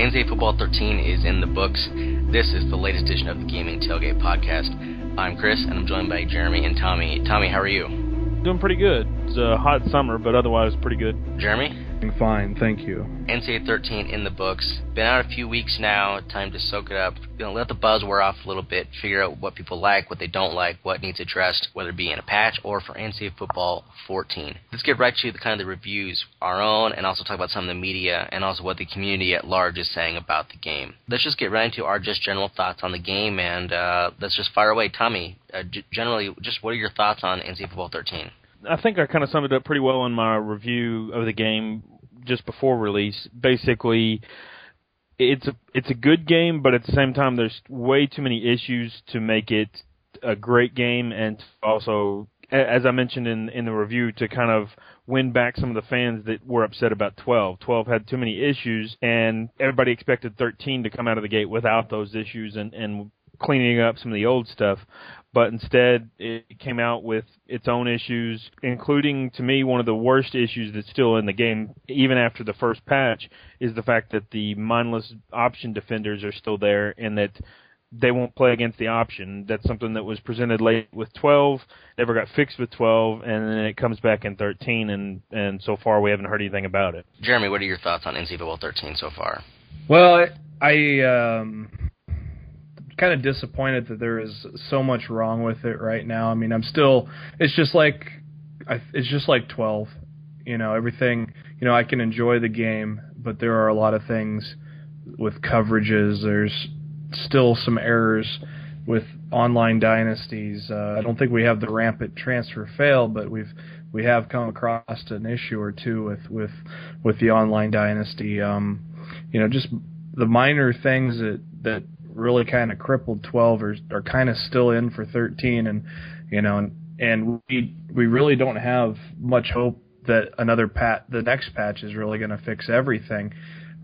NCAA Football 13 is in the books. This is the latest edition of the Gaming Tailgate Podcast. I'm Chris, and I'm joined by Jeremy and Tommy. Tommy, how are you? Doing pretty good. It's a hot summer, but otherwise pretty good. Jeremy? Doing fine, thank you. NCAA 13 in the books. Been out a few weeks now. Time to soak it up. Let the buzz wear off a little bit. Figure out what people like, what they don't like, what needs addressed, whether it be in a patch or for NCAA Football 14. Let's get right to the kind of the reviews, our own, and also talk about some of the media and also what the community at large is saying about the game. Let's just get right into our just general thoughts on the game, and let's just fire away. Tommy, generally, just what are your thoughts on NCAA Football 13? I think I kind of summed it up pretty well in my review of the game just before release. Basically, it's a good game, but at the same time, there's way too many issues to make it a great game, and also, as I mentioned in the review, to kind of win back some of the fans that were upset about 12. 12 had too many issues, and everybody expected 13 to come out of the gate without those issues and cleaning up some of the old stuff. But instead, it came out with its own issues, including, to me, one of the worst issues that's still in the game, even after the first patch, is the fact that the mindless option defenders are still there and that they won't play against the option. That's something that was presented late with 12, never got fixed with 12, and then it comes back in 13, and so far we haven't heard anything about it. Jeremy, what are your thoughts on NCAA Football 13 so far? Well, I kind of disappointed that there is so much wrong with it right now. I mean, it's just like 12, everything, I can enjoy the game, but there are a lot of things with coverages. There's still some errors with online dynasties. I don't think we have the rampant transfer fail, but we have come across an issue or two with the online dynasty. Just the minor things that really kind of crippled 12 are kind of still in for 13, and we really don't have much hope that the next patch is really going to fix everything.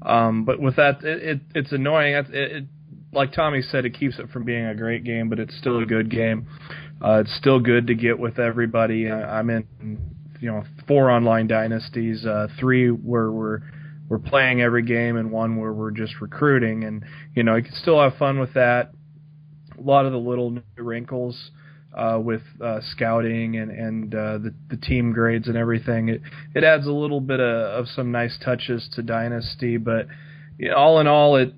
But with that, it's annoying. Like Tommy said, it keeps it from being a great game, but it's still a good game. It's still good to get with everybody. I'm in 4 online dynasties, 3 where we're playing every game, and 1 where we're just recruiting, and you can still have fun with that. A lot of the little wrinkles with scouting and the team grades and everything, it adds a little bit of some nice touches to Dynasty, but all in all,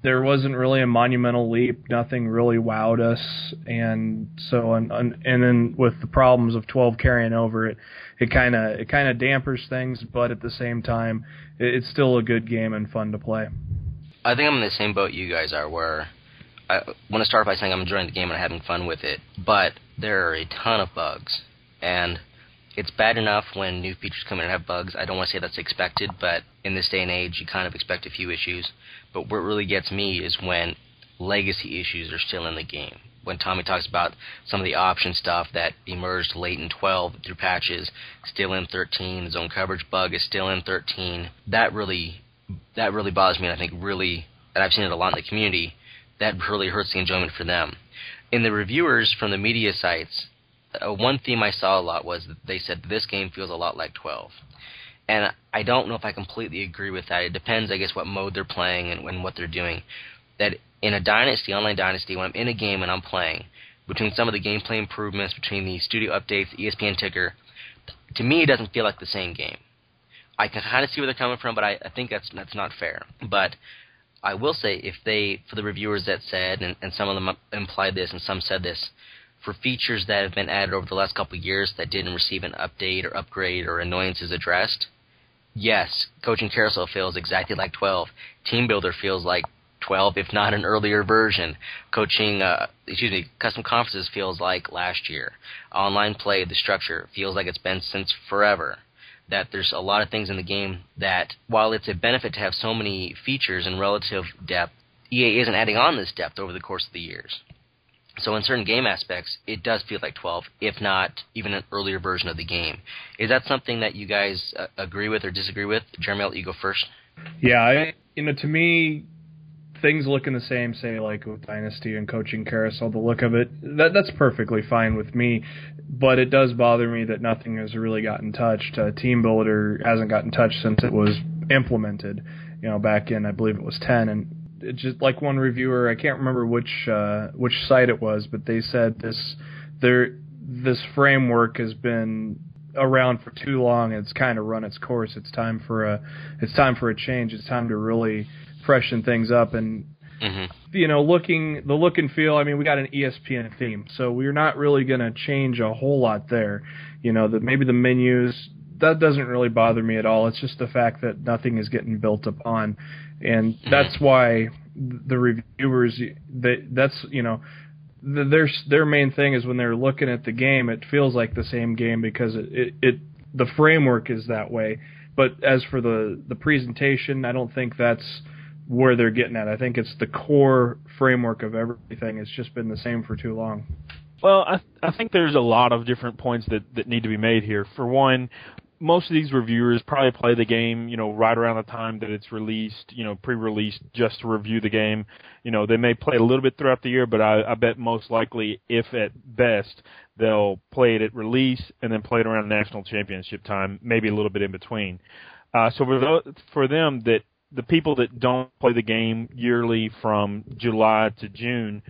there wasn't really a monumental leap. Nothing really wowed us, and so and then with the problems of 12 carrying over, it kind of dampers things, but at the same time, it's still a good game and fun to play. I think I'm in the same boat you guys are, where I want to start by saying I'm enjoying the game and having fun with it, but there are a ton of bugs, and it's bad enough when new features come in and have bugs. I don't want to say that's expected, but in this day and age, you kind of expect a few issues. But what really gets me is when legacy issues are still in the game. When Tommy talks about some of the option stuff that emerged late in 12 through patches, still in 13, the zone coverage bug is still in 13. That really bothers me, and I think really, and I've seen it a lot in the community, that really hurts the enjoyment for them. In the reviewers from the media sites, one theme I saw a lot was that they said this game feels a lot like 12. And I don't know if I completely agree with that. It depends, I guess, what mode they're playing and what they're doing. That in a dynasty, online dynasty, when I'm in a game and I'm playing, between some of the gameplay improvements, between the studio updates, the ESPN ticker, to me it doesn't feel like the same game. I can kind of see where they're coming from, but I think that's not fair. But I will say, for the reviewers that said, and some of them implied this and some said this, for features that have been added over the last couple of years that didn't receive an update or upgrade or annoyances addressed, yes, Coaching Carousel feels exactly like 12. Team Builder feels like 12, if not an earlier version. Custom Conferences feels like last year. Online play, the structure, feels like it's been since forever. That there's a lot of things in the game that, while it's a benefit to have so many features and relative depth, EA isn't adding on this depth over the course of the years. So in certain game aspects, it does feel like 12, if not even an earlier version of the game. Is that something that you guys agree with or disagree with? Jeremy, I'll let you go first. Yeah, to me, things looking the same, say, like with Dynasty and Coaching Carousel, the look of it, that's perfectly fine with me. But it does bother me that nothing has really gotten touched. Team Builder hasn't gotten touched since it was implemented. back in, I believe it was 10, and it just like one reviewer, I can't remember which site it was, but they said this framework has been around for too long, and it's kind of run its course. It's time for a change. It's time to really freshen things up. And the look and feel, I mean, we got an ESPN theme, so we're not really going to change a whole lot there. Maybe the menus, that doesn't really bother me at all. It's just the fact that nothing is getting built upon, and that's why the reviewers, their main thing is when they're looking at the game, it feels like the same game because the framework is that way. But as for the presentation, I don't think that's where they're getting at. I think it's the core framework of everything. It's just been the same for too long. Well, I think there's a lot of different points that need to be made here. For one, most of these reviewers probably play the game, right around the time that it's released, pre-released, just to review the game. They may play a little bit throughout the year, but I bet most likely, if at best, they'll play it at release and then play it around national championship time, maybe a little bit in between. So for them, that the people that don't play the game yearly from July to June,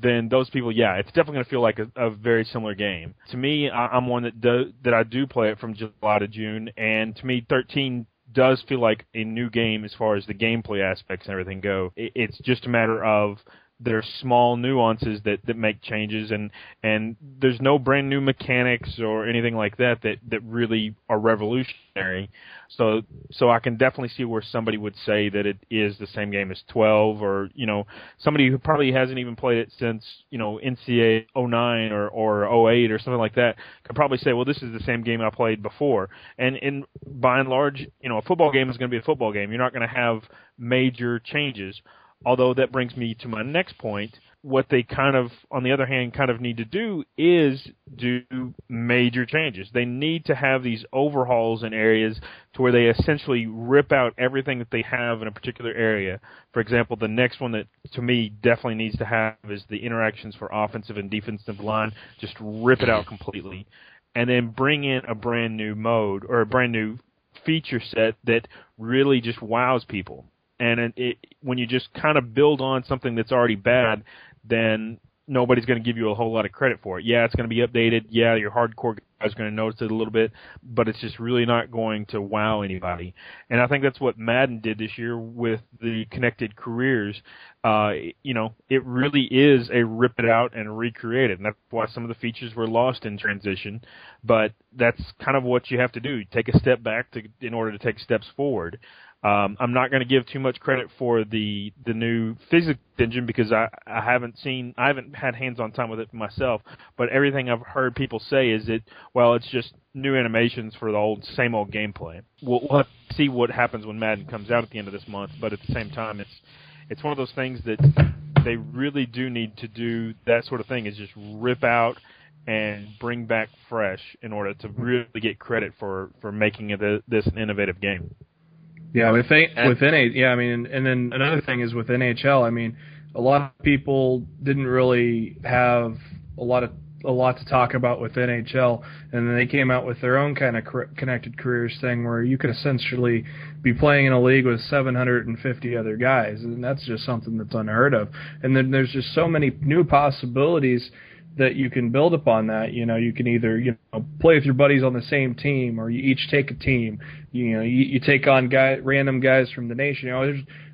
then those people, it's definitely going to feel like a very similar game. To me, I'm one that I do play it from July to June, and to me, 13 does feel like a new game as far as the gameplay aspects and everything go. It's just a matter of there's small nuances that make changes, and there's no brand new mechanics or anything like that really are revolutionary. So I can definitely see where somebody would say that it is the same game as 12, or somebody who probably hasn't even played it since NCAA 09 or 08 or something like that could probably say, well, this is the same game I played before. And by and large, a football game is going to be a football game. You're not going to have major changes. Although that brings me to my next point. What they on the other hand, need to do is do major changes. They need to have these overhauls in areas to where they essentially rip out everything that they have in a particular area. For example, the next one that, to me, definitely needs to have is the interactions for offensive and defensive line. Just rip it out completely. And then bring in a brand new mode or a brand new feature set that really just wows people. And when you just kind of build on something that's already bad, then nobody's going to give you a whole lot of credit for it. Yeah, it's going to be updated. Yeah, your hardcore guys are going to notice it a little bit, but it's just really not going to wow anybody. And I think that's what Madden did this year with the connected careers. It really is a rip it out and recreate it, and that's why some of the features were lost in transition. But that's kind of what you have to do. Take a step back in order to take steps forward. I'm not going to give too much credit for the new physics engine because I haven't had hands-on time with it myself, but everything I've heard people say is it's just new animations for the same old gameplay. We'll have to see what happens when Madden comes out at the end of this month, but at the same time, it's one of those things that they really do need to do. That sort of thing is just rip out and bring back fresh in order to really get credit for making this an innovative game. Yeah, and then another thing is with NHL. I mean, a lot of people didn't really have a lot to talk about with NHL, and then they came out with their own kind of connected careers thing where you could essentially be playing in a league with 750 other guys, and that's just something that's unheard of. And then there's just so many new possibilities that you can build upon that. You can either play with your buddies on the same team, or you each take a team. You take on random guys from the nation.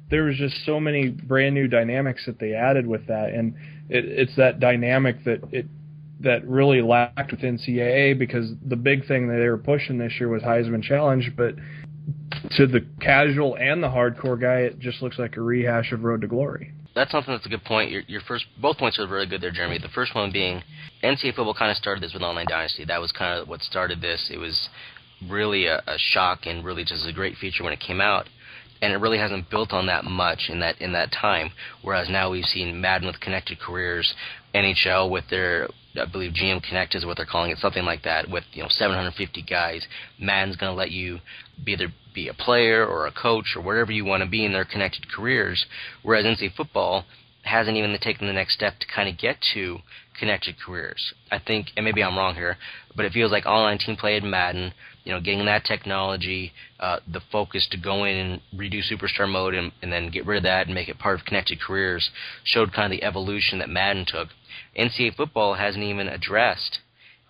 There was just so many brand new dynamics that they added with that, and it's that dynamic that really lacked with NCAA, because the big thing that they were pushing this year was Heisman Challenge, but to the casual and the hardcore guy, it just looks like a rehash of Road to Glory. That's something that's a good point. Both points are really good there, Jeremy. The first one being NCAA Football kind of started this with Online Dynasty. That was kind of what started this. It was really a shock and really just a great feature when it came out, and it really hasn't built on that much in that time. Whereas now we've seen Madden with connected careers, NHL with their, I believe GM Connect is what they're calling it, something like that, with 750 guys. Madden's going to let you either be a player or a coach or wherever you want to be in their connected careers. Whereas NCAA Football, hasn't even taken the next step to kind of get to connected careers. I think, and maybe I'm wrong here, but it feels like online team play in Madden, getting that technology, the focus to go in and redo Superstar mode and then get rid of that and make it part of connected careers showed kind of the evolution that Madden took. NCAA Football hasn't even addressed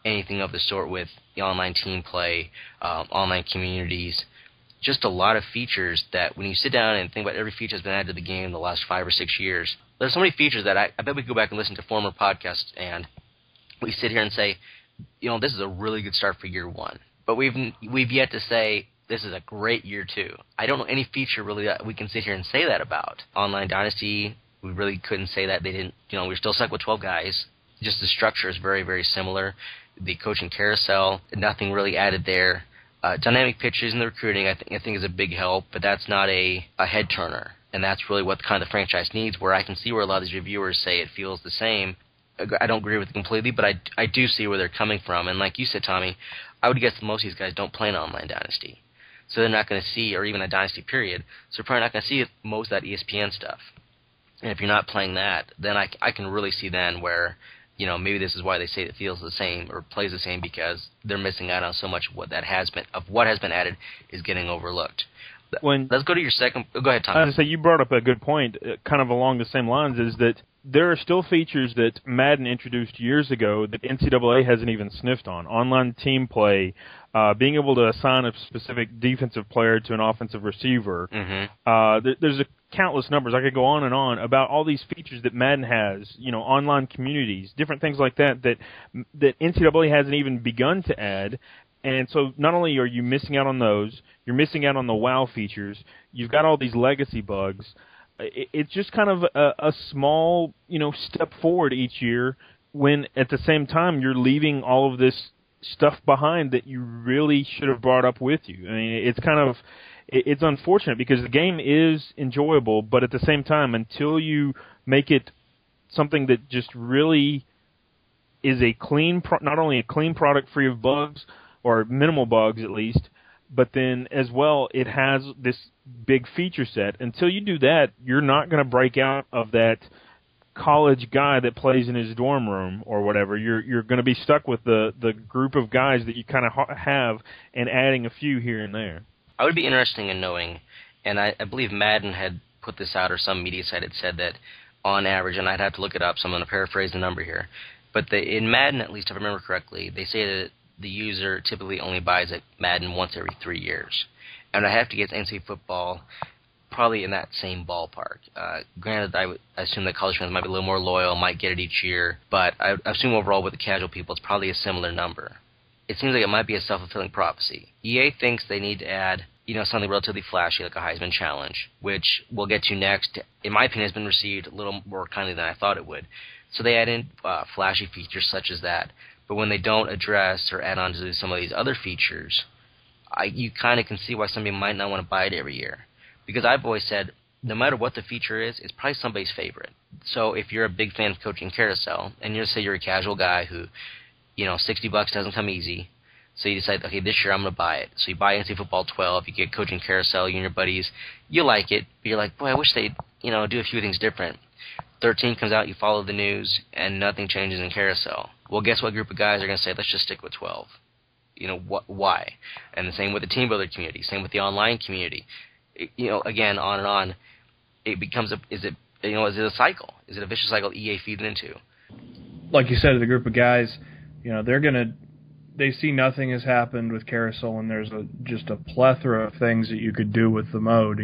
anything of the sort with the online team play, online communities, just a lot of features that when you sit down and think about every feature that's been added to the game in the last 5 or 6 years, there's so many features that I bet we could go back and listen to former podcasts and we sit here and say, this is a really good start for year one. But we've yet to say this is a great year two. I don't know any feature really that we can sit here and say that about. Online Dynasty, we really couldn't say that. They didn't, we're still stuck with 12 guys. Just the structure is very, very similar. The coaching carousel, nothing really added there. Dynamic pitches in the recruiting, I think is a big help, but that's not a head turner, and that's really what kind of the franchise needs. Where I can see where a lot of these reviewers say it feels the same. I don't agree with it completely, but I do see where they're coming from. And like you said, Tommy, I would guess most of these guys don't play an online dynasty, so they're not going to see, or even a dynasty period. So they're probably not going to see most of that ESPN stuff. And if you're not playing that, then I can really see then where, maybe this is why they say it feels the same or plays the same, because they're missing out on so much of what has been added is getting overlooked. Let's go to your second. Go ahead, Tom. I was going to say, you brought up a good point, kind of along the same lines, is that there are still features that Madden introduced years ago that NCAA hasn't even sniffed on. Online team play, being able to assign a specific defensive player to an offensive receiver. Mm-hmm. There's countless numbers. I could go on and on about all these features that Madden has, online communities, different things like that NCAA hasn't even begun to add. And so not only are you missing out on those, you're missing out on the wow features. You've got all these legacy bugs. It's just kind of a small, step forward each year when at the same time you're leaving all of this stuff behind that you really should have brought up with you. I mean, it's unfortunate because the game is enjoyable, but at the same time, until you make it something that just really is a clean, not only a clean product free of bugs, or minimal bugs at least, but then as well it has this big feature set. Until you do that, you're not going to break out of that college guy that plays in his dorm room or whatever. You're going to be stuck with the group of guys that you kind of have and adding a few here and there. I would be interested in knowing, and I believe Madden had put this out or some media site had said that on average, and I'd have to look it up, so I'm going to paraphrase the number here, but in Madden, at least if I remember correctly, they say that the user typically only buys at Madden once every 3 years. And I have to guess NCAA Football probably in that same ballpark. Granted, I assume that college fans might be a little more loyal, might get it each year, but I assume overall with the casual people, it's probably a similar number. It seems like it might be a self-fulfilling prophecy. EA thinks they need to add, something relatively flashy like a Heisman Challenge, which we'll get to next. In my opinion, has been received a little more kindly than I thought it would. So they add in flashy features such as that. But when they don't address or add on to some of these other features, you kind of can see why somebody might not want to buy it every year. Because I've always said, no matter what the feature is, it's probably somebody's favorite. So if you're a big fan of Coaching Carousel, and say you're a casual guy who, $60 doesn't come easy, so you decide, okay, this year I'm going to buy it. So you buy NCAA Football 12, you get Coaching Carousel, you and your buddies, you like it, but you're like, boy, I wish they'd, do a few things different. 13 comes out, you follow the news, and nothing changes in Carousel. Well, guess what group of guys are going to say, let's just stick with 12. Why? And the same with the team builder community, same with the online community. Again, on and on. It becomes is it a cycle? Is it a vicious cycle EA feeds into? Like you said, the group of guys, they see nothing has happened with Carousel, and there's just a plethora of things that you could do with the mode.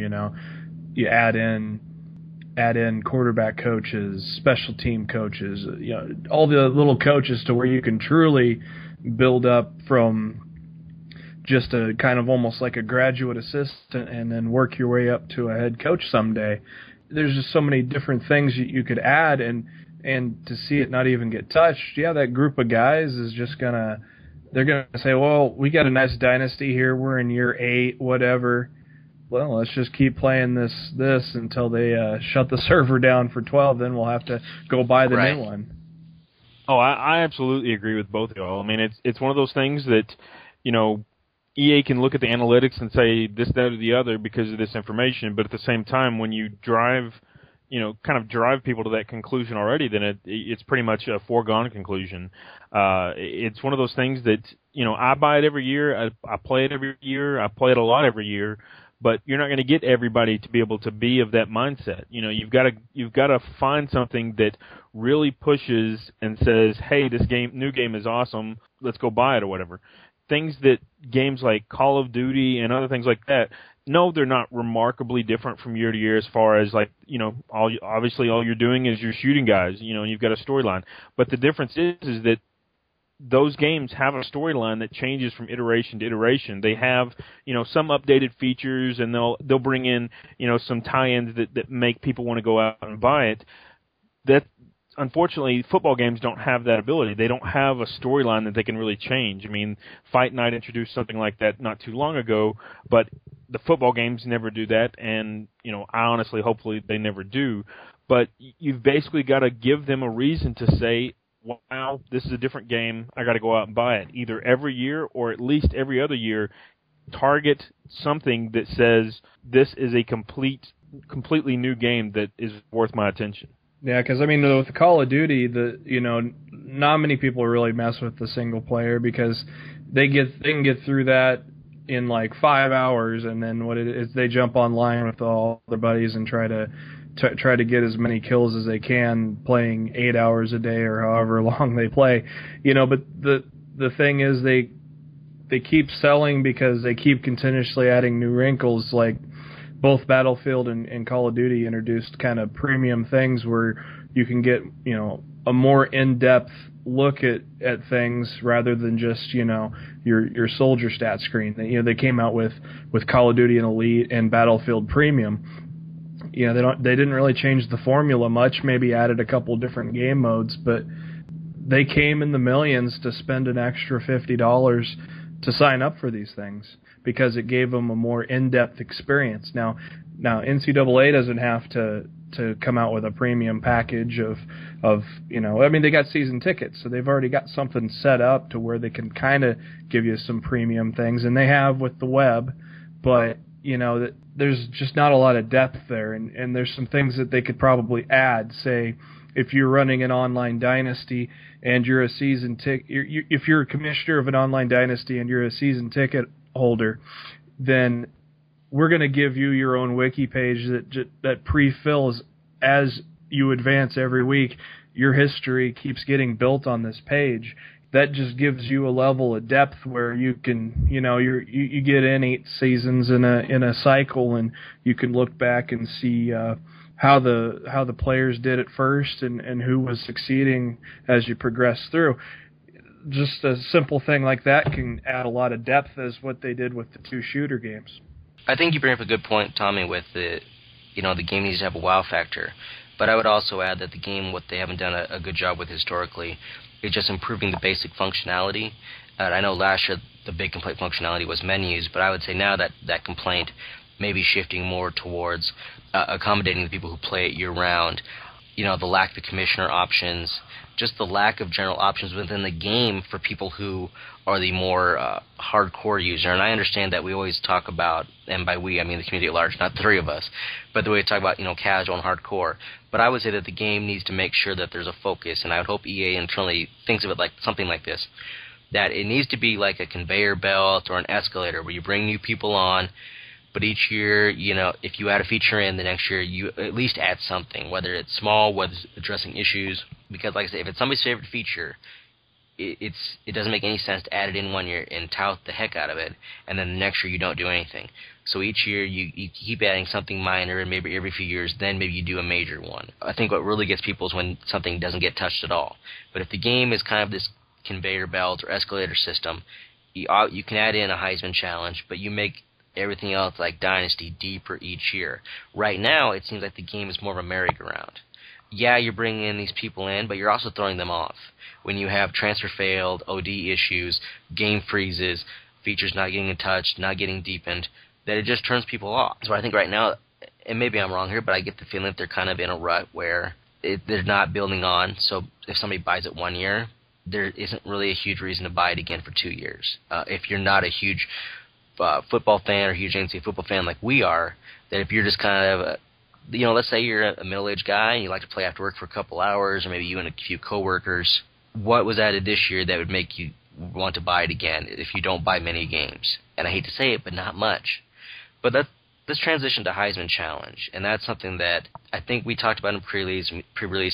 You add in quarterback coaches, special team coaches, all the little coaches to where you can truly build up from just a kind of almost like a graduate assistant and then work your way up to a head coach someday. There's just so many different things you could add, and to see it not even get touched, that group of guys is just they're gonna say, well, we got a nice dynasty here, we're in year 8, whatever. Well, let's just keep playing this until they shut the server down for 12. Then we'll have to go buy the new one. Oh, I absolutely agree with both of y'all. I mean, it's one of those things that, EA can look at the analytics and say this, that, or the other because of this information. But at the same time, when you drive kind of drive people to that conclusion already, then it's pretty much a foregone conclusion. It's one of those things that, I buy it every year, I play it every year, I play it a lot every year, but you're not going to get everybody to be able to be of that mindset. You've got to find something that really pushes and says, hey, this new game is awesome, let's go buy it or whatever. Things that games like Call of Duty and other things like that, no, they're not remarkably different from year to year as far as obviously all you're doing is you're shooting guys, and you've got a storyline. But the difference is that those games have a storyline that changes from iteration to iteration. They have, some updated features, and they'll bring in, some tie-ins that make people want to go out and buy it. That, unfortunately, football games don't have that ability. They don't have a storyline that they can really change. I mean, Fight Night introduced something like that not too long ago, but the football games never do that, and, I honestly, hopefully they never do. But you've basically got to give them a reason to say, wow, this is a different game, I got to go out and buy it. Either every year or at least every other year, target something that says this is a completely new game that is worth my attention. Yeah, because, with Call of Duty, not many people really mess with the single player because they can get through that in like 5 hours, and then what it is, they jump online with all their buddies and try to get as many kills as they can, playing 8 hours a day or however long they play. But the thing is, they keep selling because they keep continuously adding new wrinkles. Like both Battlefield and Call of Duty introduced kind of premium things where you can get a more in-depth look at things rather than just your soldier stat screen. They came out with Call of Duty and Elite and Battlefield Premium. They didn't really change the formula much, maybe added a couple different game modes, but they came in the millions to spend an extra $50 to sign up for these things because it gave them a more in-depth experience. Now NCAA doesn't have to come out with a premium package of they got season tickets, so they've already got something set up to where they can kind of give you some premium things, and they have with the web, but there's just not a lot of depth there, and there's some things that they could probably add. Say, if you're running an online dynasty and you're a season if you're a commissioner of an online dynasty and you're a season ticket holder, then we're going to give you your own wiki page that pre-fills as you advance every week. Your history keeps getting built on this page. That just gives you a level of depth where you can, you get in 8 seasons in a cycle, and you can look back and see how the players did at first and who was succeeding as you progress through. Just a simple thing like that can add a lot of depth as what they did with the 2 shooter games. I think you bring up a good point, Tommy, with the game needs to have a wow factor. But I would also add that the game, what they haven't done a good job with historically, is just improving the basic functionality. I know last year the big complaint functionality was menus, but I would say now that complaint may be shifting more towards accommodating the people who play it year-round. The lack of the commissioner options, just the lack of general options within the game for people who are the more hardcore user. And I understand that we always talk about, and by we I mean the community at large, not the 3 of us, but the way we talk about casual and hardcore. But I would say that the game needs to make sure that there's a focus, and I would hope EA internally thinks of it like something like this, that it needs to be like a conveyor belt or an escalator where you bring new people on, but each year, if you add a feature in, the next year you at least add something, whether it's small, whether it's addressing issues. Because, like I say, if it's somebody's favorite feature, it doesn't make any sense to add it in one year and tout the heck out of it, and then the next year you don't do anything. So each year you keep adding something minor, and maybe every few years, then maybe you do a major one. I think what really gets people is when something doesn't get touched at all. But if the game is kind of this conveyor belt or escalator system, you can add in a Heisman challenge, but you make everything else like Dynasty deeper each year. Right now, it seems like the game is more of a merry-go-round. Yeah, you're bringing in these people in, but you're also throwing them off. When you have transfer failed, OD issues, game freezes, features not getting touched, not getting deepened, that it just turns people off. So I think right now, and maybe I'm wrong here, but I get the feeling that they're kind of in a rut where they're not building on. So if somebody buys it 1 year, there isn't really a huge reason to buy it again for 2 years. If you're not a huge football fan or huge NCAA football fan like we are, that if you're just kind of let's say you're a middle-aged guy and you like to play after work for a couple hours, or maybe you and a few coworkers. What was added this year that would make you want to buy it again if you don't buy many games? And I hate to say it, but not much. But let's transition to Heisman Challenge, and that's something that I think we talked about in pre-release,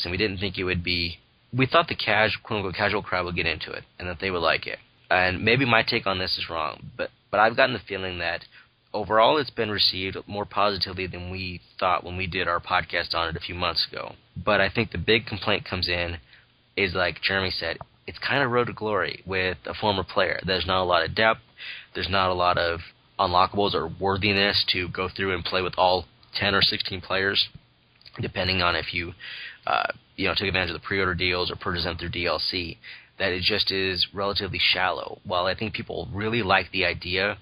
and we didn't think it would be. We thought the quote-unquote casual crowd would get into it, and that they would like it. And maybe my take on this is wrong, but I've gotten the feeling that overall it's been received more positively than we thought when we did our podcast on it a few months ago. But I think the big complaint comes in is, like Jeremy said, it's kind of road to glory with a former player. There's not a lot of depth. There's not a lot of unlockables or worthiness to go through and play with all 10 or 16 players, depending on if you took advantage of the pre-order deals or purchased them through DLC. That it just is relatively shallow. While I think people really like the idea,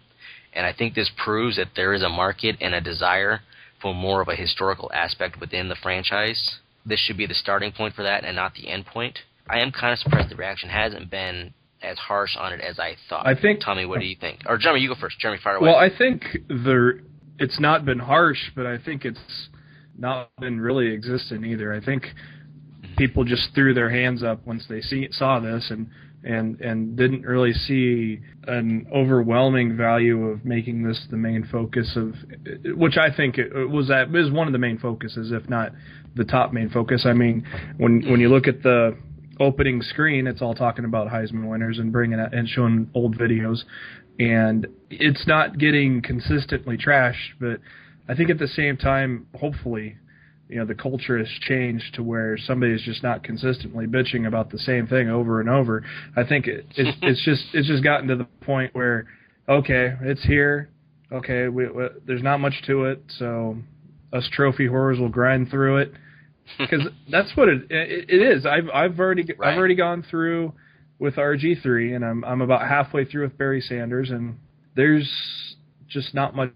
and I think this proves that there is a market and a desire for more of a historical aspect within the franchise, this should be the starting point for that and not the end point. I am kind of surprised the reaction hasn't been as harsh on it as I thought. I think, Tommy, what do you think? Or Jeremy, you go first. Jeremy, fire away. Well, I think it's not been harsh, but I think it's not been really existent either. I think people just threw their hands up once they saw this and didn't really see an overwhelming value of making this the main focus of, which I think it is one of the main focuses, if not the top main focus. I mean, when you look at the opening screen, it's all talking about Heisman winners and bringing it and showing old videos, and it's not getting consistently trashed. But I think at the same time, hopefully, the culture has changed to where somebody is just not consistently bitching about the same thing over and over. I think it's just gotten to the point where, okay, it's here. Okay, there's not much to it, so us trophy whores will grind through it, because that's what it is. I've already gone through with RG3, and I'm about halfway through with Barry Sanders, and there's just not much.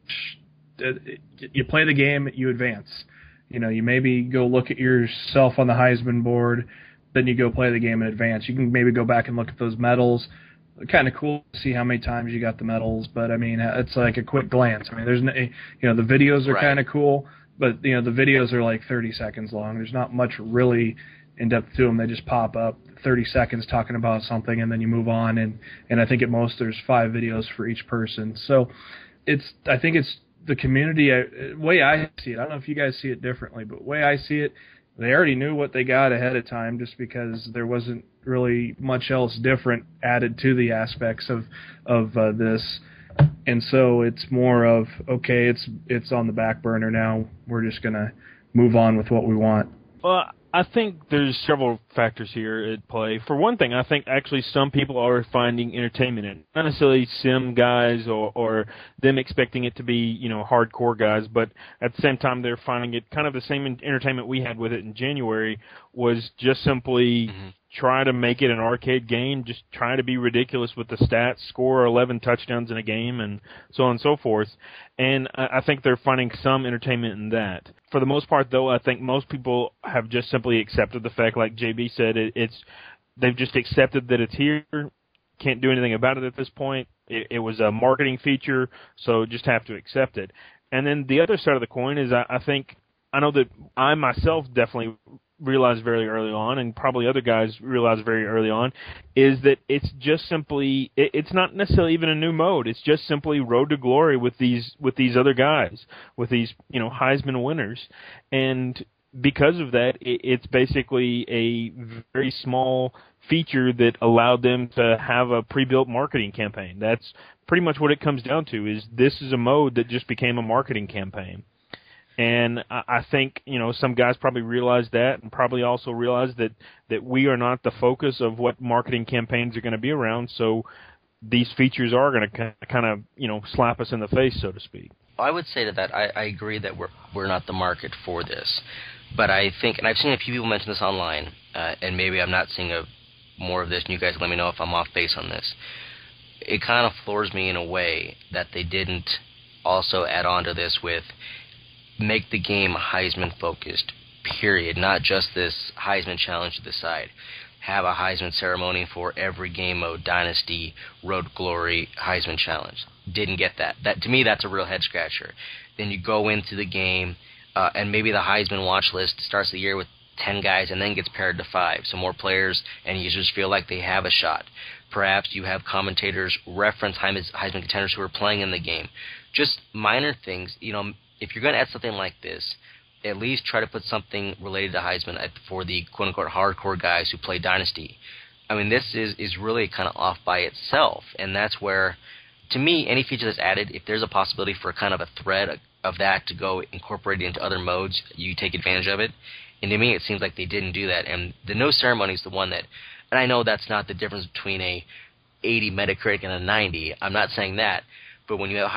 You play the game, you advance. You maybe go look at yourself on the Heisman board, then you go play the game in advance. You can maybe go back and look at those medals. Kind of cool to see how many times you got the medals, but I mean, it's like a quick glance. I mean, there's the videos are kind of cool, but the videos are like 30 seconds long. There's not much really in depth to them. They just pop up 30 seconds talking about something, and then you move on. And I think at most there's 5 videos for each person. So I think it's the community, way I see it. I don't know if you guys see it differently, but the way I see it, they already knew what they got ahead of time, just because there wasn't really much else different added to the aspects of this. And so it's more of, okay, it's on the back burner now. We're just going to move on with what we want. Well, I think there's several factors here at play. For one thing, I think actually some people are finding entertainment in it. Not necessarily sim guys or them expecting it to be, hardcore guys, but at the same time they're finding it kind of the same entertainment we had with it in January, was just simply try to make it an arcade game, just try to be ridiculous with the stats, score 11 touchdowns in a game, and so on and so forth. And I think they're finding some entertainment in that. For the most part, though, I think most people have just simply accepted the fact, like JB said, they've just accepted that it's here, can't do anything about it at this point. It was a marketing feature, so just have to accept it. And then the other side of the coin is I know that I myself definitely realized very early on, and probably other guys realized very early on, is that it's just simply, it's not necessarily even a new mode. It's just simply road to glory with these other guys, with these Heisman winners, and because of that, it's basically a very small feature that allowed them to have a pre-built marketing campaign. That's pretty much what it comes down to. Is this is a mode that just became a marketing campaign. And I think, some guys probably realized that, and probably also realized that we are not the focus of what marketing campaigns are going to be around, so these features are going to kind of, slap us in the face, so to speak. I would say to that, I agree that we're not the market for this. But I think, and I've seen a few people mention this online, and maybe I'm not seeing more of this, and you guys let me know if I'm off base on this. It kind of floors me in a way that they didn't also add on to this with make the game Heisman-focused, period. Not just this Heisman challenge to the side. Have a Heisman ceremony for every game mode, Dynasty, Road to Glory, Heisman challenge. Didn't get that. To me, that's a real head-scratcher. Then you go into the game, and maybe the Heisman watch list starts the year with 10 guys and then gets pared to 5, so more players and users feel like they have a shot. Perhaps you have commentators reference Heisman contenders who are playing in the game. Just minor things. If you're going to add something like this, at least try to put something related to Heisman for the quote-unquote hardcore guys who play Dynasty. I mean, this is really kind of off by itself, and that's where, to me, any feature that's added, if there's a possibility for kind of a thread of that to go incorporated into other modes, you take advantage of it. And to me, it seems like they didn't do that. And the no ceremony is the one that, and I know that's not the difference between a 80 Metacritic and a 90. I'm not saying that. But when you have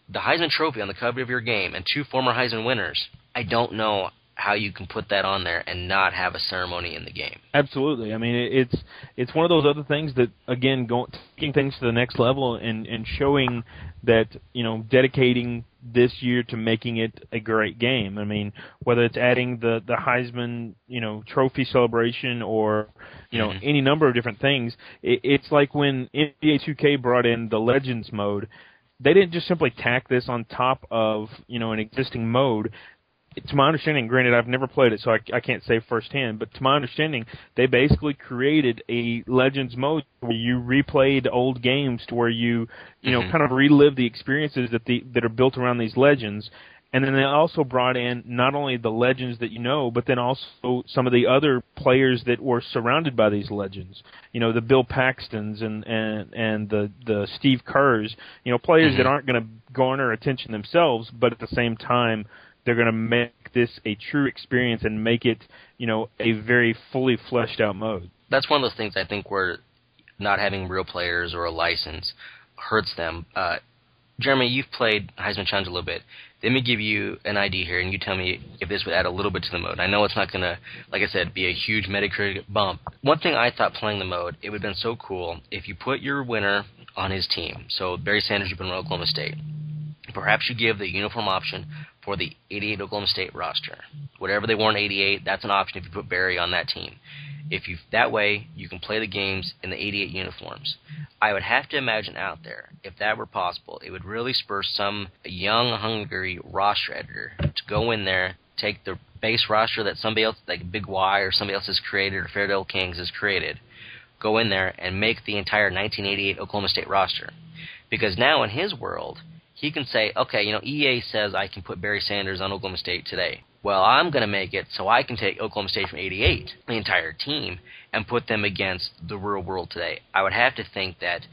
the Heisman Trophy on the cover of your game and 2 former Heisman winners, I don't know how you can put that on there and not have a ceremony in the game. Absolutely. I mean, it's one of those other things that, again, taking things to the next level and showing that, dedicating this year to making it a great game. I mean, whether it's adding the Heisman, trophy celebration or, any number of different things. It's like when NBA 2K brought in the Legends mode, they didn't just simply tack this on top of, an existing mode. To my understanding, granted, I've never played it, so I can't say firsthand, but to my understanding, they basically created a Legends mode where you replayed old games to where you kind of relive the experiences that are built around these legends. And then they also brought in not only the legends that but then also some of the other players that were surrounded by these legends. The Bill Paxtons and the Steve Kerrs, players that aren't going to garner attention themselves, but at the same time, they're going to make this a true experience and make it, a very fully fleshed out mode. That's one of those things I think where not having real players or a license hurts them. Jeremy, you've played Heisman Challenge a little bit. Let me give you an idea here, and you tell me if this would add a little bit to the mode. I know it's not going to, like I said, be a huge Metacritic bump. One thing I thought playing the mode, it would have been so cool if you put your winner on his team. So Barry Sanders, you've been in Oklahoma State. Perhaps you give the uniform option for the 88 Oklahoma State roster. Whatever they wore in 88, that's an option if you put Barry on that team. That way, you can play the games in the 88 uniforms. I would have to imagine out there, if that were possible, it would really spur some young, hungry roster editor to go in there, take the base roster that somebody else, like Big Y or somebody else has created or Fairdale Kings has created, go in there and make the entire 1988 Oklahoma State roster. Because now in his world, he can say, okay, EA says I can put Barry Sanders on Oklahoma State today. Well, I'm going to make it so I can take Oklahoma State from 88, the entire team, and put them against the real world today. I would have to think that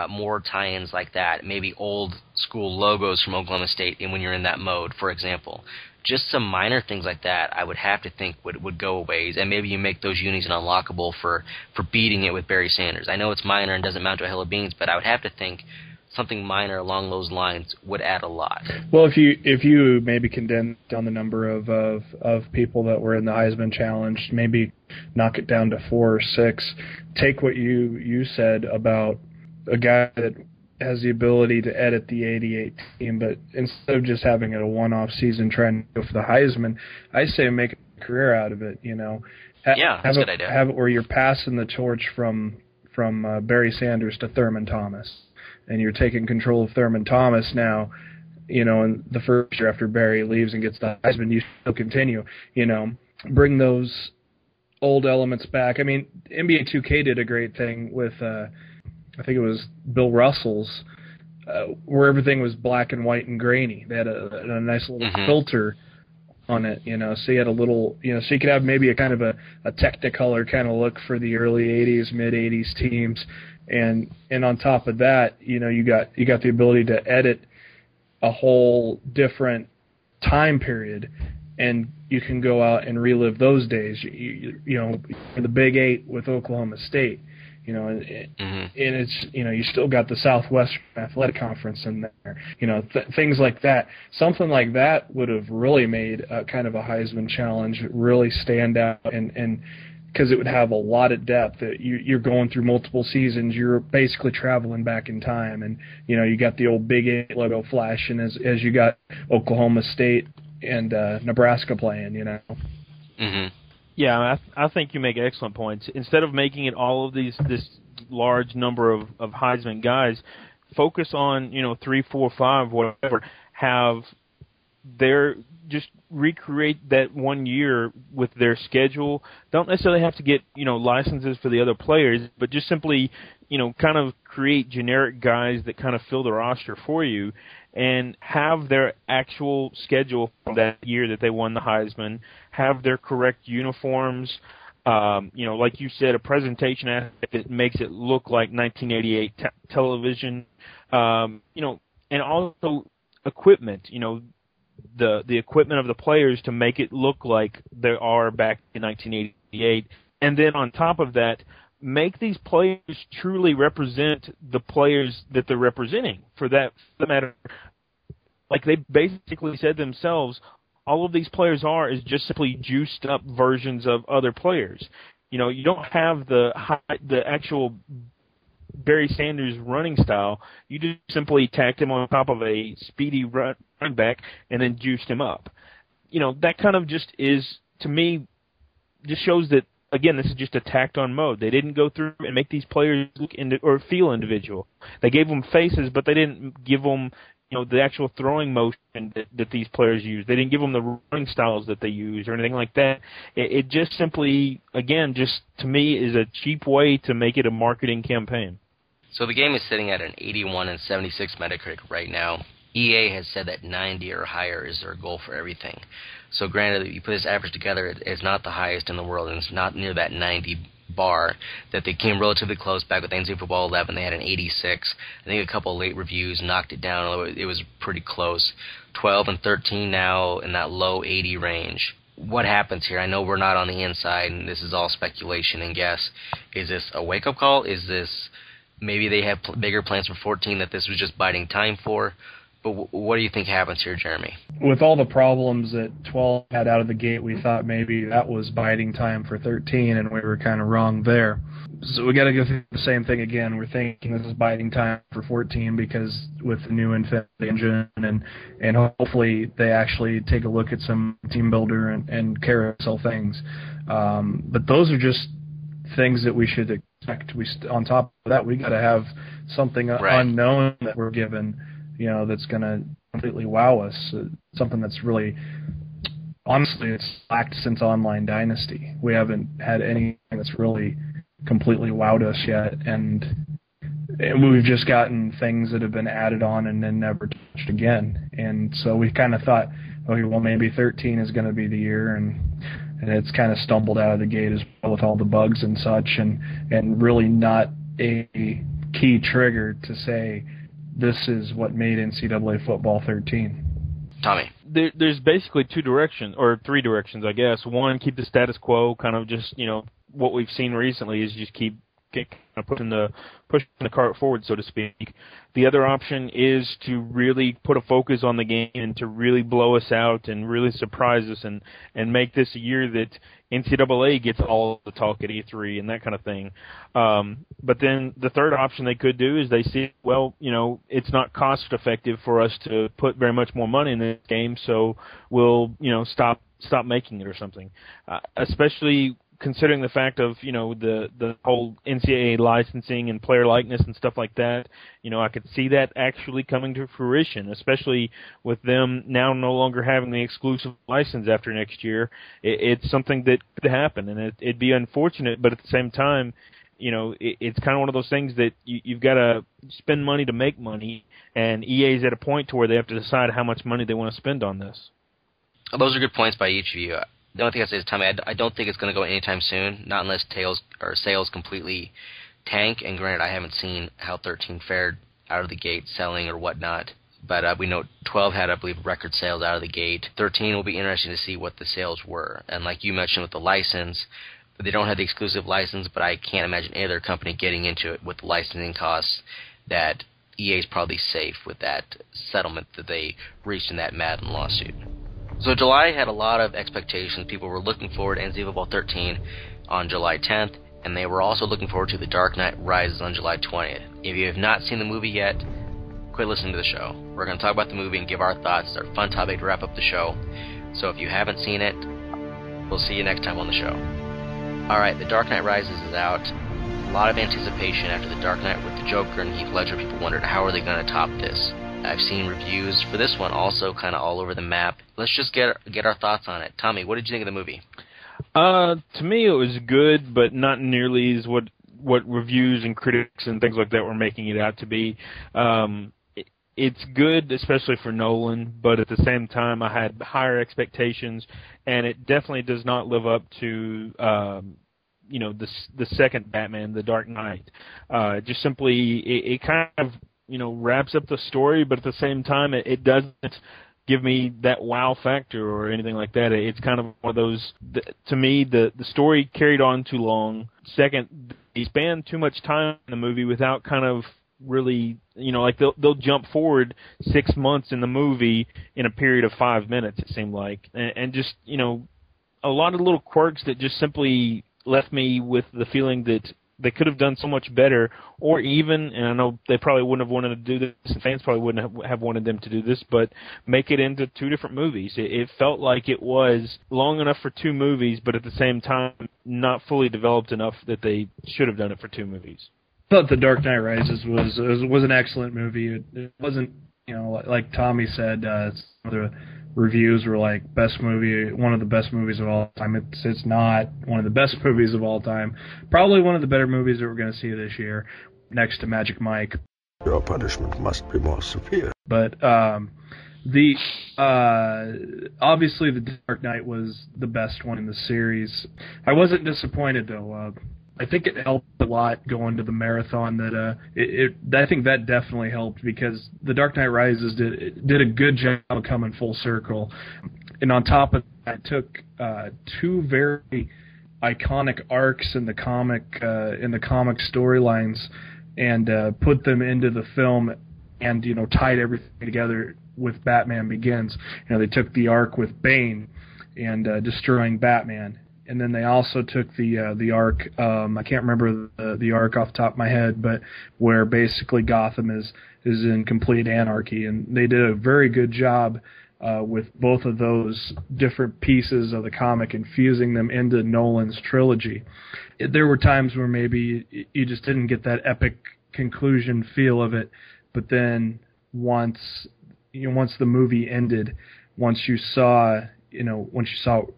more tie-ins like that, maybe old school logos from Oklahoma State when you're in that mode, for example. Just some minor things like that I would have to think would go a ways, and maybe you make those unis unlockable for beating it with Barry Sanders. I know it's minor and doesn't amount to a hill of beans, but I would have to think something minor along those lines would add a lot. Well, if you maybe condense down the number of people that were in the Heisman Challenge, maybe knock it down to 4 or 6. Take what you said about a guy that has the ability to edit the 88 team, but instead of just having it a one-off season trying to go for the Heisman, I say make a career out of it. That's a good idea. Have it where you're passing the torch from Barry Sanders to Thurman Thomas. And you're taking control of Thurman Thomas now, in the first year after Barry leaves and gets the Heisman, you still continue, bring those old elements back. I mean, NBA 2K did a great thing with, I think it was Bill Russell's, where everything was black and white and grainy. They had a nice little filter on it, so you had a little, so you could have maybe a kind of a Technicolor kind of look for the early 80s, mid-80s teams. And on top of that, you got the ability to edit a whole different time period, and you can go out and relive those days. The Big 8 with Oklahoma State, and it's you still got the Southwestern Athletic Conference in there. Things like that. Something like that would have really made a kind of a Heisman Challenge really stand out and because it would have a lot of depth. You're going through multiple seasons. You're basically traveling back in time, and you got the old Big 8 logo flashing as you got Oklahoma State and Nebraska playing. Yeah, I think you make excellent points. Instead of making it all of this large number of Heisman guys, focus on 3, 4, 5, whatever. Have just recreate that 1 year with their schedule. Don't necessarily have to get, licenses for the other players, but just simply, kind of create generic guys that kind of fill the roster for you and have their actual schedule from that year that they won the Heisman, have their correct uniforms, like you said, a presentation aspect that makes it look like 1988 television, and also equipment, the equipment of the players to make it look like they are back in 1988. And then on top of that, make these players truly represent the players that they're representing. For that matter, like they basically said themselves, all of these players is just simply juiced up versions of other players. You don't have the actual Barry Sanders running style. You just simply tacked him on top of a speedy running back and then juiced him up. That kind of just is, to me, just shows that, again, this is just a tacked-on mode. They didn't go through and make these players look or feel individual. They gave them faces, but they didn't give them, the actual throwing motion that these players use. They didn't give them the running styles that they use or anything like that. It just simply, again, just to me is a cheap way to make it a marketing campaign. So the game is sitting at an 81 and 76 Metacritic right now. EA has said that 90 or higher is their goal for everything. So granted, if you put this average together, it's not the highest in the world, and it's not near that 90 bar that they came relatively close back with NCAA Football 11. They had an 86. I think a couple of late reviews knocked it down, although it was pretty close. 12 and 13 now in that low 80 range. What happens here? I know we're not on the inside, and this is all speculation and guess. Is this a wake-up call? Is this maybe they have bigger plans for 14 that this was just biding time for? But what do you think happens here, Jeremy? With all the problems that 12 had out of the gate, we thought maybe that was biding time for 13, and we were kind of wrong there. So we got to go through the same thing again. We're thinking this is biding time for 14 because with the new Infinity engine, and hopefully they actually take a look at some team builder and carousel things. But those are just things that we should expect. On top of that, we got to have something unknown that we're given, that's going to completely wow us. Something that's really, honestly, it's lacked since Online Dynasty. We haven't had anything that's really completely wowed us yet, and we've just gotten things that have been added on and then never touched again. And so we kind of thought, okay, well, maybe 13 is going to be the year, and it's kind of stumbled out of the gate as well with all the bugs and such, and really not a key trigger to say this is what made NCAA Football 13. Tommy. There's basically two directions, or three directions, I guess. One, keep the status quo, kind of just, what we've seen recently is just keep pushing the cart forward, so to speak. The other option is to really put a focus on the game and to really blow us out and really surprise us and make this a year that NCAA gets all the talk at E3 and that kind of thing. But then the third option they could do is they see, well, it's not cost effective for us to put very much more money in this game, so we'll, stop making it or something. Especially considering the fact of, the whole NCAA licensing and player likeness and stuff like that, I could see that actually coming to fruition, especially with them now no longer having the exclusive license after next year. It's something that could happen, and it'd be unfortunate, but at the same time, it's kind of one of those things that you've got to spend money to make money, and EA's at a point to where they have to decide how much money they want to spend on this. Those are good points by each of you. The only thing I say is, Tommy, I don't think it's going to go anytime soon, not unless sales completely tank. And granted, I haven't seen how 13 fared out of the gate selling or whatnot. But we know 12 had, I believe, record sales out of the gate. 13 will be interesting to see what the sales were. And like you mentioned with the license, they don't have the exclusive license, but I can't imagine any other company getting into it with the licensing costs that EA's probably safe with that settlement that they reached in that Madden lawsuit. So July had a lot of expectations. People were looking forward to NCAA Football 13 on July 10th, and they were also looking forward to The Dark Knight Rises on July 20th. If you have not seen the movie yet, quit listening to the show. We're going to talk about the movie and give our thoughts. It's our fun topic to wrap up the show. So if you haven't seen it, we'll see you next time on the show. Alright, The Dark Knight Rises is out. A lot of anticipation after The Dark Knight with the Joker and Heath Ledger. People wondered, how are they going to top this? I've seen reviews for this one also kind of all over the map. Let's just get our thoughts on it. Tommy, what did you think of the movie? To me, it was good, but not nearly as what reviews and critics and things like that were making it out to be. It's good, especially for Nolan, but at the same time, I had higher expectations, and it definitely does not live up to the second Batman, The Dark Knight. Just simply, it kind of wraps up the story, but at the same time, it doesn't give me that wow factor or anything like that. It's kind of one of those, to me, the story carried on too long. Second, they spend too much time in the movie without kind of really, like they'll jump forward 6 months in the movie in a period of 5 minutes, it seemed like. And just, a lot of little quirks that just simply left me with the feeling that they could have done so much better, or even, and I know they probably wouldn't have wanted to do this, and fans probably wouldn't have wanted them to do this, but make it into 2 different movies. It felt like it was long enough for 2 movies, but at the same time, not fully developed enough that they should have done it for 2 movies. I thought The Dark Knight Rises was an excellent movie. It wasn't, like Tommy said, some of the reviews were like best movie, one of the best movies of all time. It's not one of the best movies of all time. Probably one of the better movies that we're going to see this year, next to Magic Mike. Your punishment must be more severe. But obviously The Dark Knight was the best one in the series. I wasn't disappointed though. I think it helped a lot going to the marathon. I think that definitely helped, because The Dark Knight Rises did a good job of coming full circle, and on top of that, took 2 very iconic arcs in the comic storylines and put them into the film, and tied everything together with Batman Begins. They took the arc with Bane and destroying Batman. And then they also took the arc, I can't remember the arc off the top of my head, but where basically Gotham is in complete anarchy. And they did a very good job with both of those different pieces of the comic and fusing them into Nolan's trilogy. There were times where maybe you just didn't get that epic conclusion feel of it, but then once the movie ended, once you saw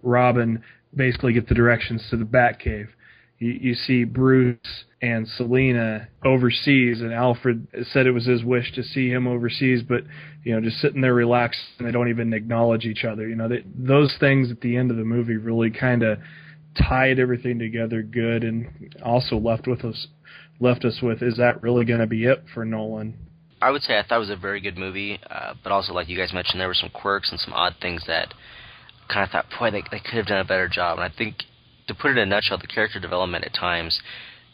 Robin basically get the directions to the Batcave, you see Bruce and Selina overseas, and Alfred said it was his wish to see him overseas, but just sitting there relaxed, and they don't even acknowledge each other. Those things at the end of the movie really kind of tied everything together good, and also left us with, is that really going to be it for Nolan? I would say I thought it was a very good movie, but also, like you guys mentioned, there were some quirks and some odd things that kind of thought, boy, they could have done a better job. And I think, to put it in a nutshell, the character development at times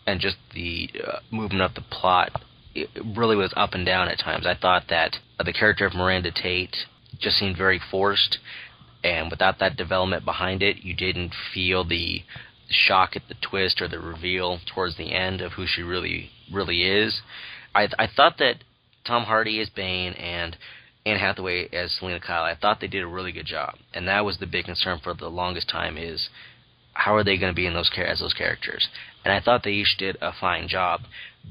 and just the movement of the plot, it really was up and down at times. I thought that the character of Miranda Tate just seemed very forced, and without that development behind it, you didn't feel the shock at the twist or the reveal towards the end of who she really is. I thought that Tom Hardy as Bane and Anne Hathaway as Selina Kyle, I thought they did a really good job, and that was the big concern for the longest time, is how are they going to be in those characters? And I thought they each did a fine job,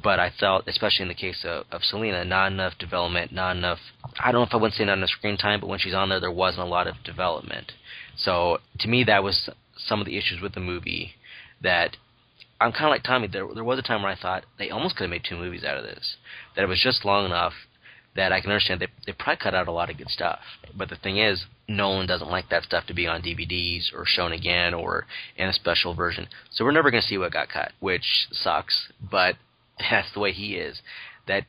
but I felt, especially in the case of Selina, not enough development, not enough, I don't know if I wouldn't say not enough screen time, but when she's on there wasn't a lot of development. So to me, that was some of the issues with the movie, that I'm kind of like Tommy. There was a time where I thought they almost could have made 2 movies out of this, that it was just long enough that I can understand they probably cut out a lot of good stuff. But the thing is, Nolan doesn't like that stuff to be on DVDs or shown again or in a special version. So we're never going to see what got cut, which sucks, but that's the way he is. That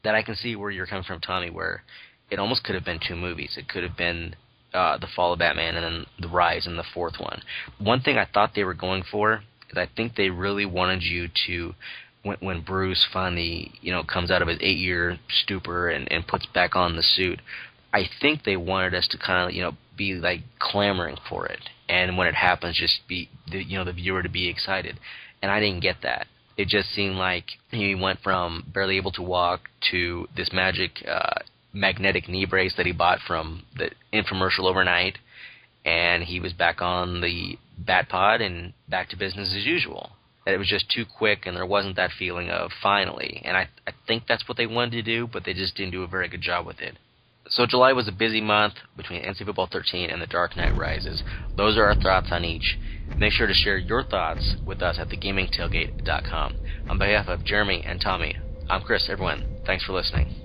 I can see where you're coming from, Tommy, where it almost could have been 2 movies. It could have been The Fall of Batman and then The Rise in the 4th one. One thing I thought they were going for is I think they really wanted you to, when Bruce finally, comes out of his 8-year stupor and puts back on the suit, I think they wanted us to kind of, be like clamoring for it. And when it happens, just be the viewer to be excited. And I didn't get that. It just seemed like he went from barely able to walk to this magnetic knee brace that he bought from the infomercial overnight, and he was back on the Bat Pod and back to business as usual. That it was just too quick and there wasn't that feeling of finally. And I think that's what they wanted to do, but they just didn't do a very good job with it. So July was a busy month between NCAA Football 13 and The Dark Knight Rises. Those are our thoughts on each. Make sure to share your thoughts with us at thegamingtailgate.com. On behalf of Jeremy and Tommy, I'm Chris. Everyone, thanks for listening.